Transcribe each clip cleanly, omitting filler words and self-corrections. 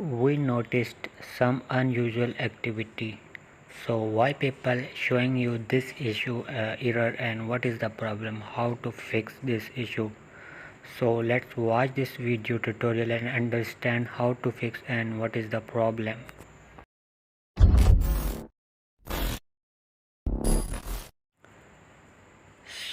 We noticed some unusual activity. So why people showing you this issue error and what is the problem, how to fix this issue. So let's watch this video tutorial and understand how to fix and what is the problem.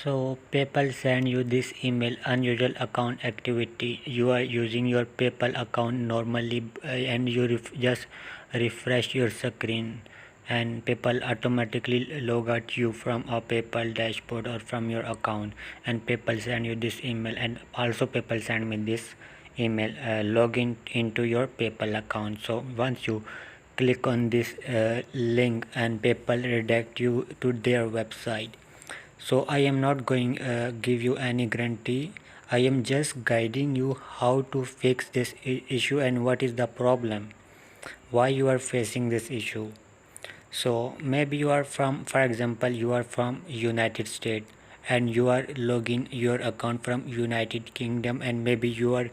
So PayPal send you this email unusual account activity. You are using your PayPal account normally and you just refresh your screen and PayPal automatically log out you from a PayPal dashboard or from your account, and PayPal send you this email, and also PayPal send me this email login into your PayPal account. So once you click on this link and PayPal redirect you to their website. So I am not going give you any guarantee. I am just guiding you how to fix this issue and what is the problem, why you are facing this issue. So maybe you are from, for example, you are from United States and you are logging your account from United Kingdom, and maybe you are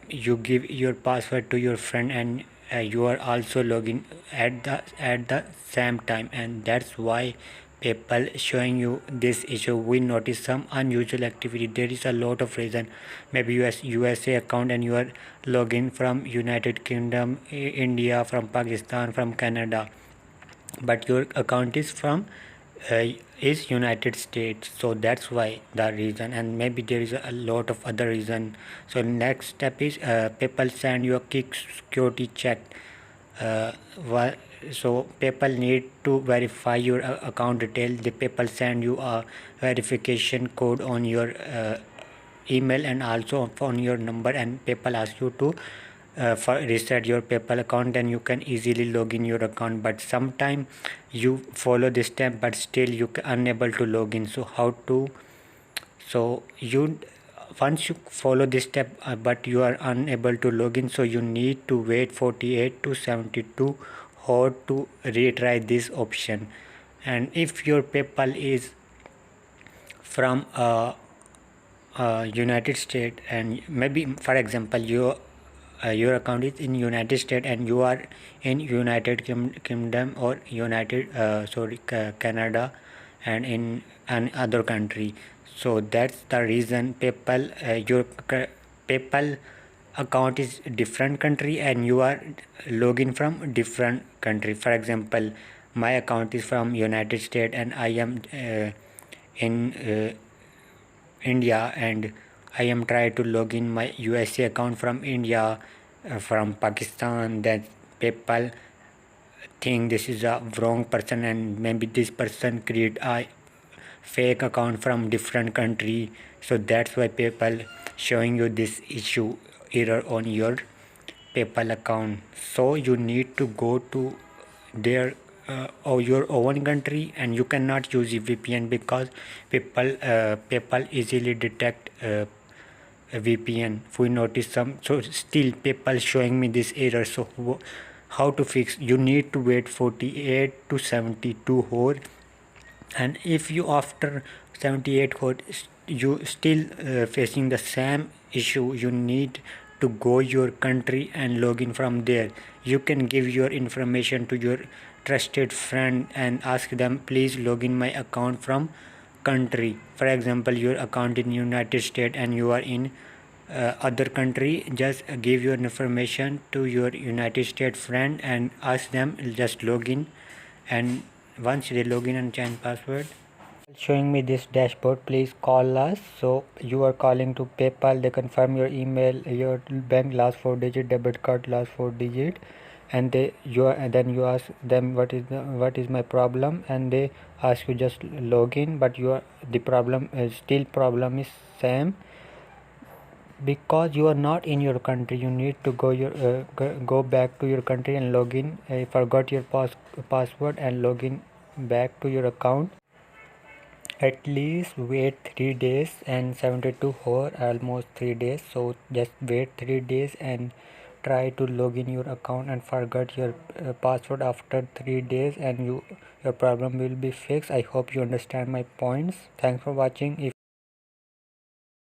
you give your password to your friend and you are also logging at the same time, and that's why PayPal showing you this issue. We notice some unusual activity. There is a lot of reason. Maybe USA account and you are logging from United Kingdom, India, from Pakistan, from Canada, but your account is from is United States. So that's why the reason, and maybe there is a lot of other reason. So next step is PayPal send you a quick security check. uh, so PayPal need to verify your account detail. The PayPal send you a verification code on your email and also on your number, and PayPal asks you to reset your PayPal account, and you can easily log in your account. But sometime you follow this step but still you unable to log in. So how to, so you once you follow this step but you are unable to log in, so you need to wait 48 to 72 hours to retry this option. And if your PayPal is from United States, and maybe for example your account is in United States and you are in United Kingdom or United Canada and in an other country. So that's the reason PayPal your PayPal account is different country and you are login from different country. For example, my account is from United States and I am in India, and I am trying to log in my USA account from India, from Pakistan. That PayPal think this is a wrong person and maybe this person create a fake account from different country. So that's why PayPal showing you this issue error on your PayPal account. So you need to go to their or your own country, and you cannot use a VPN because PayPal easily detect VPN. If we notice some, so still PayPal showing me this error. So how to fix? You need to wait 48 to 72 hours, and if you after 78 hours you still facing the same issue, you need to go your country and log in from there. You can give your information to your trusted friend and ask them, please log in my account from country. For example, your account in United States and you are in other country, just give your information to your United States friend and ask them just log in, and once they log in and change password showing me this dashboard, please call us. So you are calling to PayPal, they confirm your email, your bank last 4 digit, debit card last 4 digit, and then you ask them what is my problem, and they ask you just log in, but the problem is still problem is same because you are not in your country. You need to go back to your country and log in. Forgot your password and log in back to your account. At least wait 3 days and 72 hours, almost 3 days. So just wait 3 days and try to log in your account and forget your password after 3 days, and your problem will be fixed. I hope you understand my points. Thanks for watching. If